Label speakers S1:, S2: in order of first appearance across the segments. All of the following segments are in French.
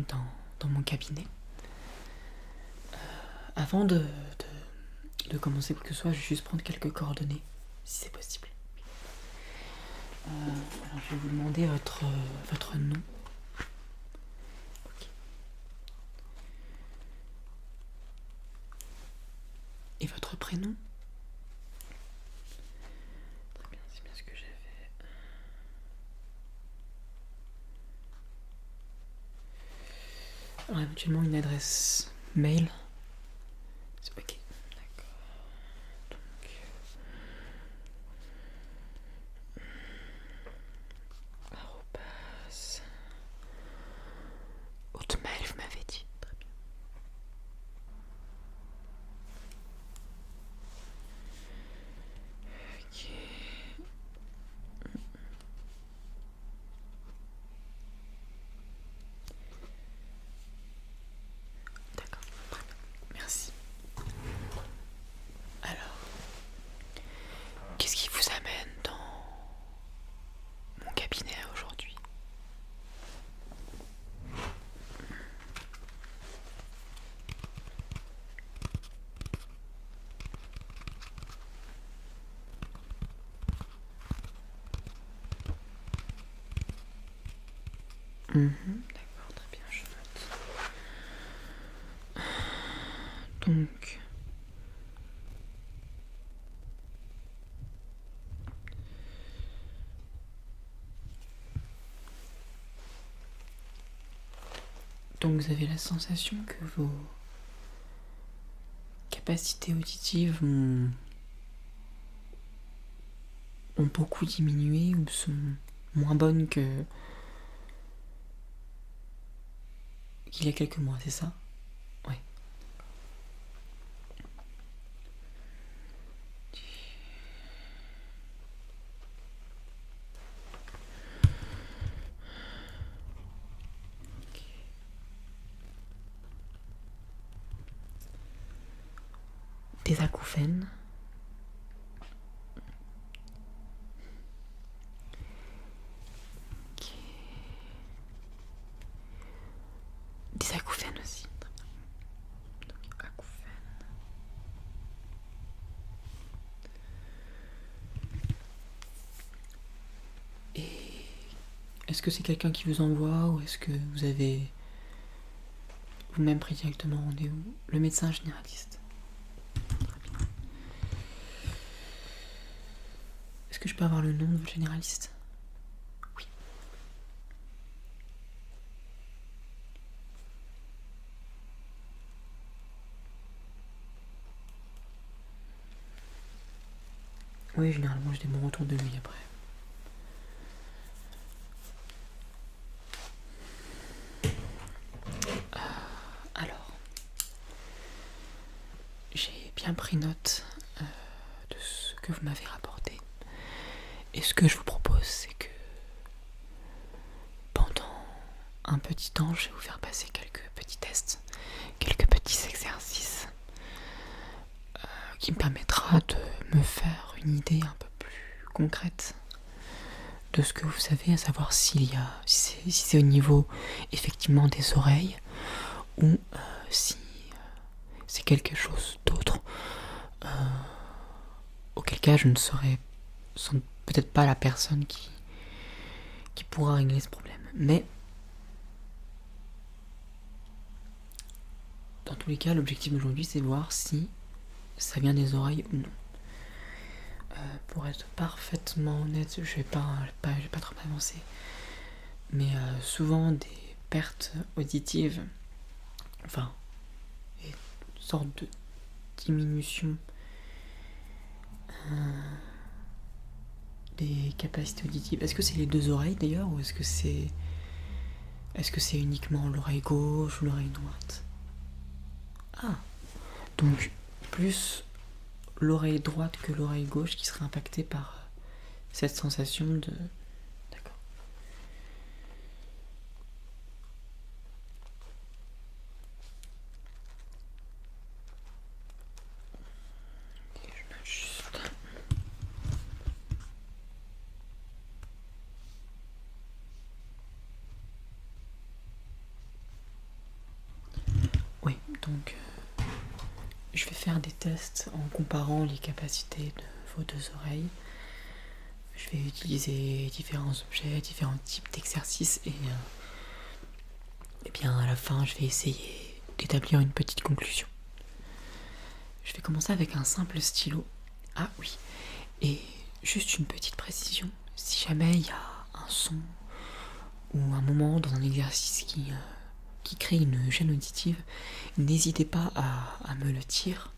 S1: bienvenue dans mon cabinet. Avant de commencer quoi que ce soit, je vais juste prendre quelques coordonnées, si c'est possible. Alors je vais vous demander votre nom. Ok. Et votre prénom. Très bien, c'est bien ce que j'avais. Alors éventuellement une adresse mail. Ok, d'accord. Donc, arrobas. Hotmail, vous m'avez dit. Très bien. Ok. D'accord, très bien. Merci. Alors, qu'est-ce qui vous amène dans mon cabinet aujourd'hui? D'accord, très bien, je note. Donc, vous avez la sensation que vos capacités auditives ont beaucoup diminué ou sont moins bonnes qu'il y a quelques mois, c'est ça? Ouais. Des acouphènes. Ok. Des acouphènes aussi. Donc, acouphènes. Et est-ce que c'est quelqu'un qui vous envoie ou est-ce que vous avez vous-même pris directement rendez-vous? Le médecin généraliste. Très bien. Est-ce que je peux avoir le nom de votre généraliste? Oui. Oui, généralement j'ai des bons retours de lui après. Alors, j'ai bien pris note de ce que vous m'avez rapporté. Et ce que je vous propose, c'est que pendant un petit temps, je vais vous faire passer quelques petits tests, quelques petits exercices qui me permettra de me faire une idée un peu plus concrète de ce que vous savez, à savoir si c'est au niveau effectivement des oreilles ou si c'est quelque chose d'autre, auquel cas je ne serai peut-être pas la personne qui pourra régler ce problème. Mais dans tous les cas, l'objectif d'aujourd'hui, c'est de voir si ça vient des oreilles ou non. Pour être parfaitement honnête, je vais pas trop m'avancer, mais souvent des pertes auditives, enfin, une sorte de diminution des capacités auditives. Est-ce que c'est les deux oreilles d'ailleurs, ou est-ce que c'est uniquement l'oreille gauche ou l'oreille droite? Ah, donc plus l'oreille droite que l'oreille gauche qui serait impactée par cette sensation de... D'accord. Ok, je note juste. Donc, je vais faire des tests en comparant les capacités de vos deux oreilles. Je vais utiliser différents objets, différents types d'exercices et bien à la fin, je vais essayer d'établir une petite conclusion. Je vais commencer avec un simple stylo. Ah oui, et juste une petite précision. Si jamais il y a un son ou un moment dans un exercice qui crée une gêne auditive, n'hésitez pas à me le dire.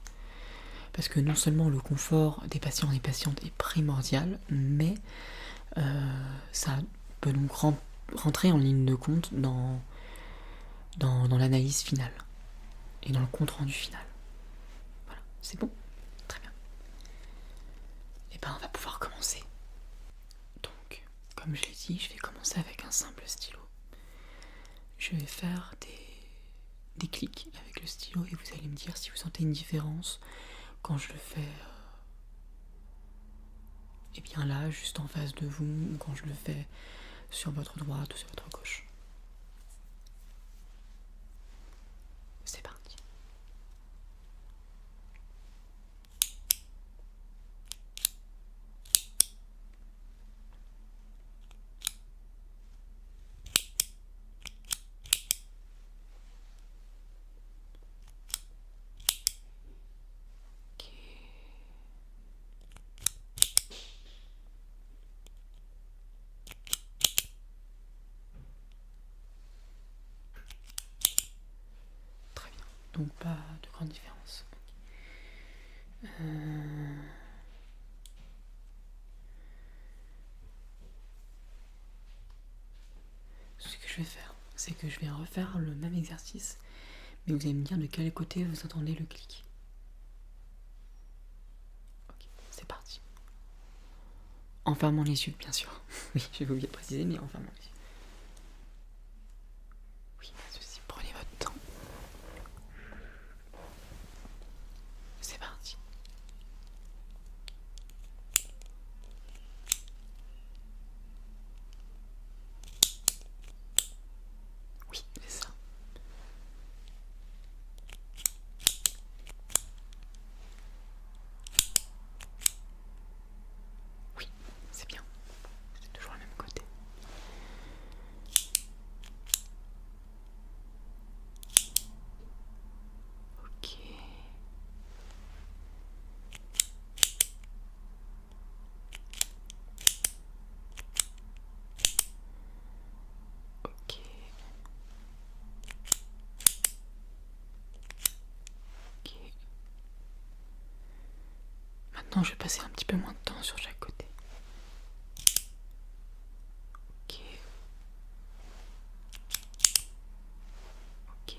S1: Parce que non seulement le confort des patients et des patientes est primordial, mais ça peut donc rentrer en ligne de compte dans l'analyse finale et dans le compte rendu final. Voilà, c'est bon? Très bien. Et ben on va pouvoir commencer. Donc, comme je l'ai dit, je vais commencer avec un simple stylo. Je vais faire des clics avec le stylo et vous allez me dire si vous sentez une différence quand je le fais et bien là, juste en face de vous, ou quand je le fais sur votre droite ou sur votre gauche. C'est parti. Ok. Très bien. Donc pas de grande différence. Ce que je vais faire, c'est que je vais refaire le même exercice, mais vous allez me dire de quel côté vous entendez le clic. Ok, c'est parti. En fermant les yeux, bien sûr. Oui, je vais oublier de préciser, mais en fermant les yeux. Oui, pas de souci, prenez votre temps. C'est parti. Oui, c'est ça. Oui, c'est bien. C'est toujours le même côté. Ok. Ok. Ok. Maintenant, je vais passer un petit peu moins de temps sur chaque côté. Ok. Ok.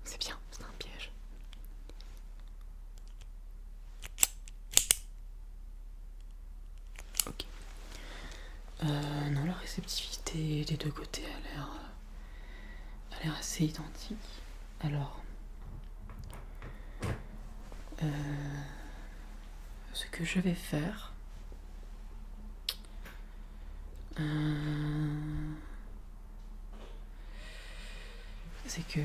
S1: C'est bien, c'est un piège. Ok. Non, la réceptivité des deux côtés a l'air assez identique. Alors, ce que je vais faire, c'est que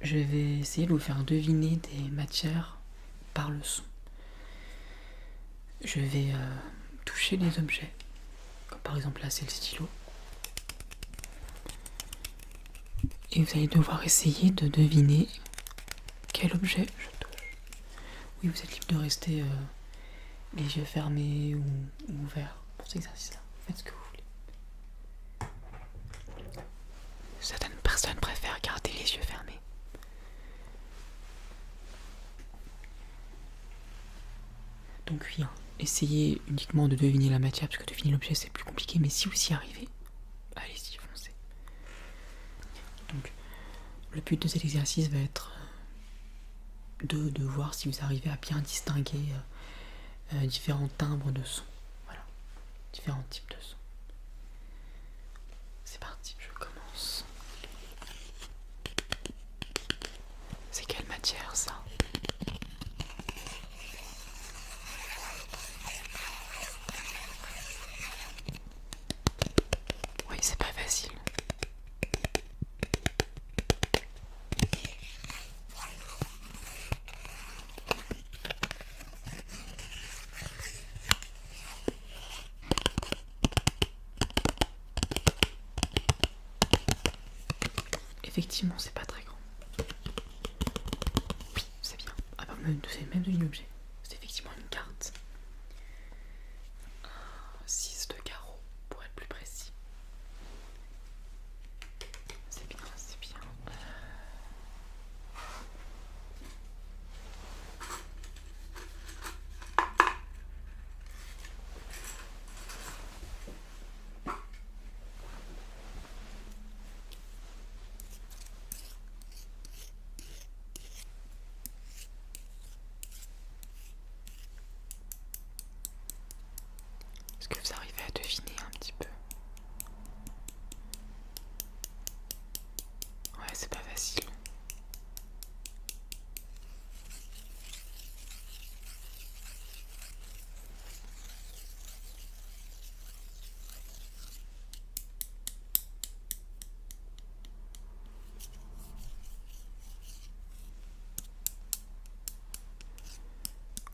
S1: je vais essayer de vous faire deviner des matières par le son. Je vais toucher les objets, comme par exemple là c'est le stylo. Et vous allez devoir essayer de deviner quel objet je touche. Oui, vous êtes libre de rester les yeux fermés ou ouverts pour cet exercice-là. Faites ce que vous voulez. Certaines personnes préfèrent garder les yeux fermés. Donc oui, essayez uniquement de deviner la matière, parce que deviner l'objet c'est plus compliqué, mais si vous y arrivez, allez-y, foncez. Donc le but de cet exercice va être de voir si vous arrivez à bien distinguer différents timbres de son. Voilà, différents types de sons. C'est parti, je commence. C'est quelle matière ça? Oui, c'est pas effectivement, c'est pas très grand. Oui, c'est bien. Ah bah, c'est même devenu l'objet. C'est effectivement une carte. 6 de carreau, pour être plus précis. C'est bien, c'est bien. Est-ce que vous arrivez à deviner un petit peu? Ouais, c'est pas facile.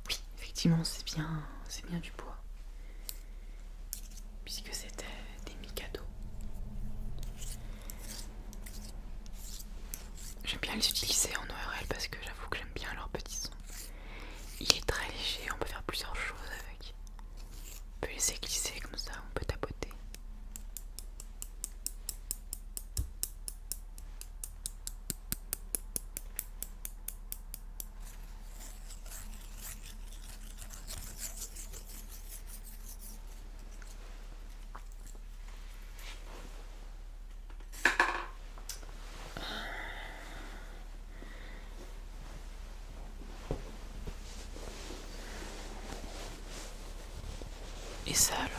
S1: Oui, effectivement, c'est bien du bois. Puisque c'était des Mikado. J'aime bien les utiliser en ORL parce que j'avoue que j'aime bien leur petit son. Il est très léger, on peut faire plusieurs choses avec. On peut laisser glisser comme ça, on peut tapoter. Et ça alors?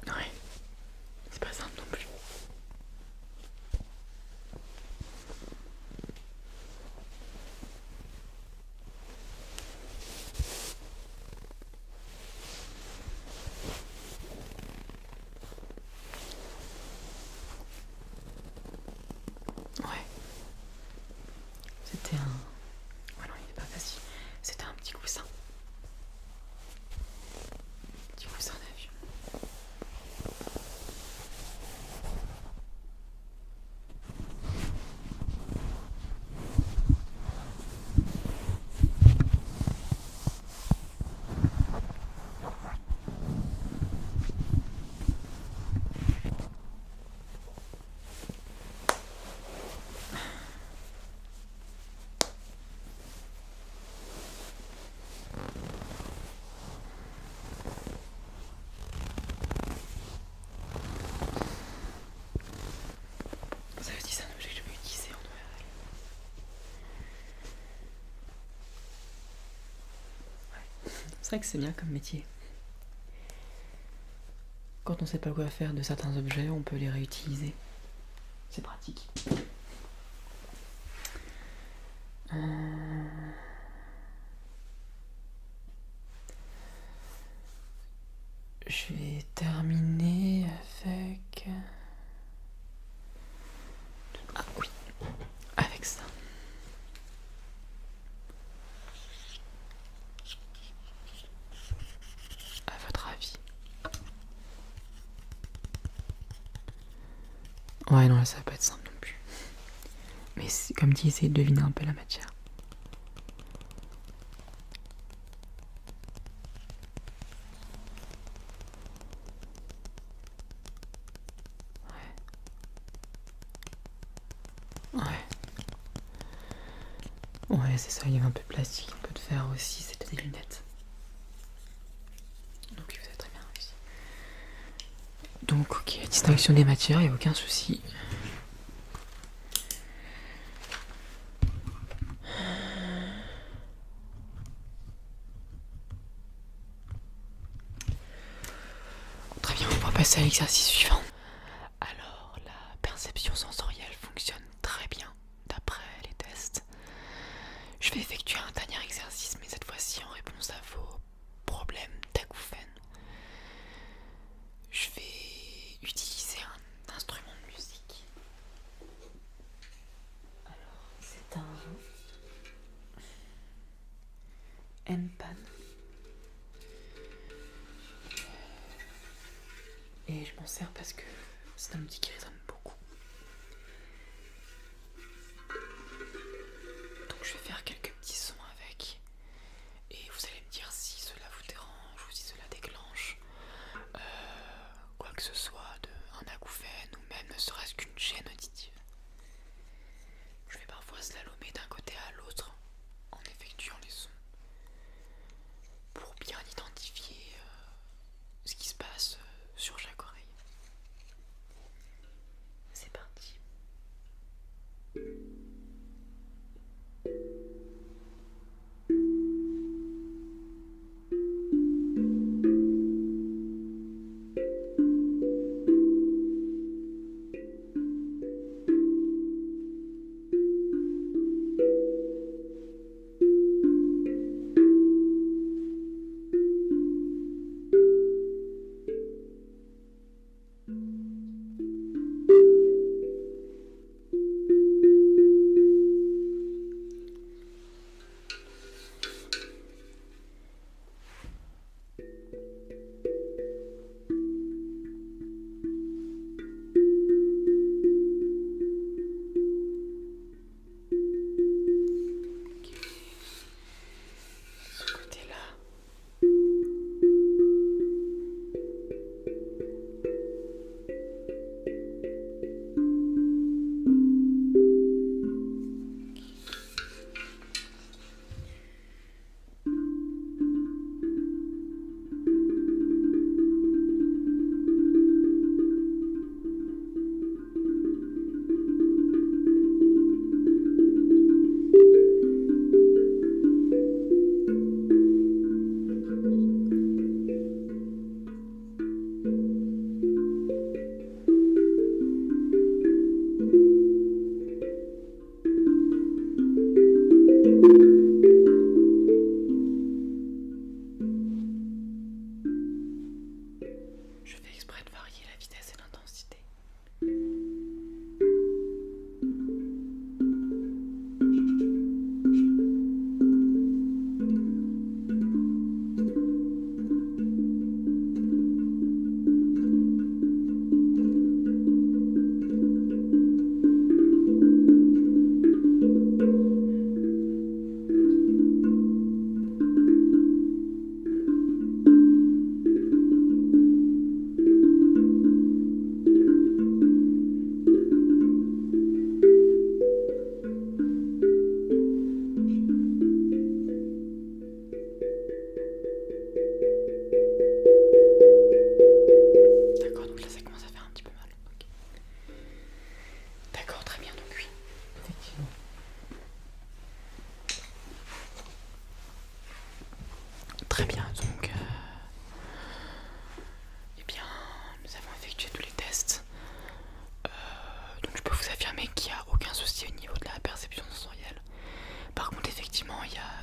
S1: Ouais, c'est pas simple non plus. Ouais. C'était un... Ouais non, il est pas facile. C'était un petit coussin. Petit coussin d'avion. Ça aussi, c'est un objet que je peux utiliser en ORL. Ouais. C'est vrai que c'est bien comme métier. Quand on sait pas quoi faire de certains objets, on peut les réutiliser. C'est pratique. Je vais terminer avec... Ah oui, avec ça. À votre avis? Ouais, non, là, ça va pas être simple non plus. Mais comme dit, essayez de deviner un peu la matière. Ouais. Ouais, c'est ça, il y avait un peu de plastique, un peu de fer aussi, c'était des lunettes. Donc vous avez très bien réussi. Donc ok, distinction des matières, il n'y a aucun souci. Très bien, on va passer à l'exercice suivant. Alors, la perception sensorielle fonctionne très bien d'après les tests. Je vais effectuer un dernier exercice, mais cette fois-ci en réponse à vos problèmes d'acouphènes. Je vais utiliser un instrument de musique. Alors, c'est un M-Pan. m'en sers parce que c'est un outil qui résonne beaucoup. Donc je vais faire quelques petits sons avec. Et vous allez me dire si cela vous dérange ou si cela déclenche quoi que ce soit, un acouphène ou même ne serait-ce qu'une gêne auditive. Je vais parfois slalomer d'un côté à l'autre en effectuant les sons pour bien identifier ce qui se passe sur chaque oreille. C'est parti. Ce côté-là. Je fais exprès de varier la vitesse et l'intensité. D'accord, donc là ça commence à faire un petit peu mal. Ok. D'accord, très bien, donc oui, effectivement. Très bien, donc eh bien, nous avons effectué tous les tests. Donc je peux vous affirmer qu'il n'y a aucun souci au niveau de la perception sensorielle. Par contre, effectivement, il y a...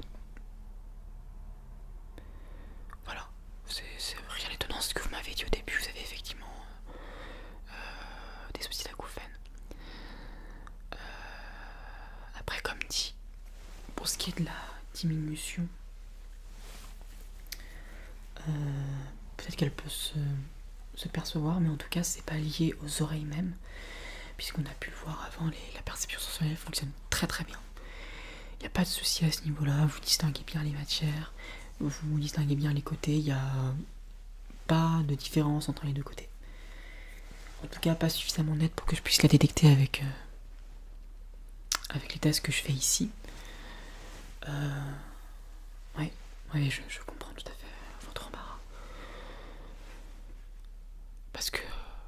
S1: Voilà, c'est rien d'étonnant ce que vous m'avez dit au début, vous avez effectivement des soucis d'acouphènes. Après, comme dit, pour ce qui est de la diminution, peut-être qu'elle peut se percevoir, mais en tout cas, c'est pas lié aux oreilles même, puisqu'on a pu le voir avant, la perception sensorielle fonctionne très très bien. Il n'y a pas de souci à ce niveau-là, vous distinguez bien les matières, vous distinguez bien les côtés, il n'y a pas de différence entre les deux côtés. En tout cas, pas suffisamment nette pour que je puisse la détecter avec les tests que je fais ici. Ouais, je comprends tout à fait votre embarras. Parce que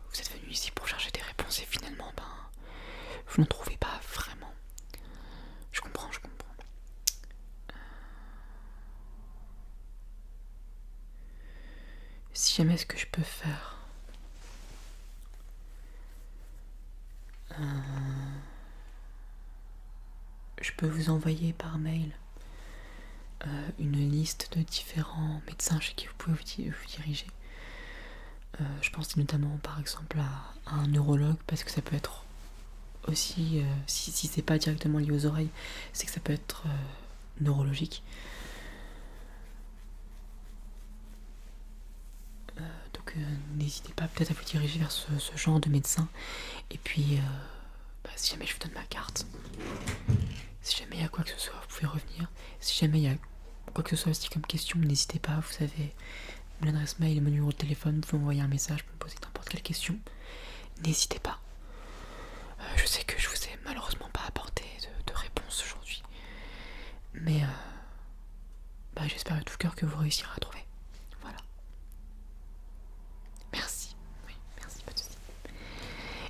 S1: vous êtes venu ici pour chercher des réponses et finalement, vous n'en trouvez pas vraiment. Je comprends. Si jamais ce que je peux faire... je peux vous envoyer par mail une liste de différents médecins chez qui vous pouvez vous diriger. Je pense notamment par exemple à un neurologue, parce que ça peut être aussi, si c'est pas directement lié aux oreilles, c'est que ça peut être neurologique. Donc donc n'hésitez pas peut-être à vous diriger vers ce genre de médecin. Et puis, si jamais je vous donne ma carte, si jamais il y a quoi que ce soit, vous pouvez revenir. Si jamais il y a quoi que ce soit aussi comme question, n'hésitez pas, vous savez, mon adresse mail et mon numéro de téléphone, vous pouvez m'envoyer un message pour me poser n'importe quelle question. N'hésitez pas. Je sais que je vous ai malheureusement pas apporté de réponse aujourd'hui, mais j'espère de tout cœur que vous réussirez à trouver. Voilà. Merci. Oui, merci, pas de soucis.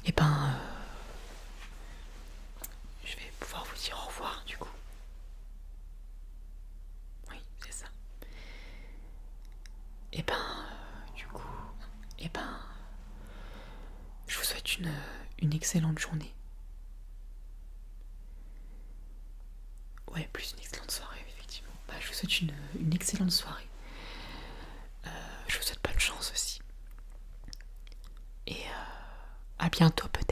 S1: Et je vais pouvoir vous dire au revoir du coup. Oui, c'est ça. Et du coup, je vous souhaite une excellente journée. Ouais, plus une excellente soirée, effectivement. Je vous souhaite une excellente soirée. Je vous souhaite bonne chance aussi. Et à bientôt peut-être.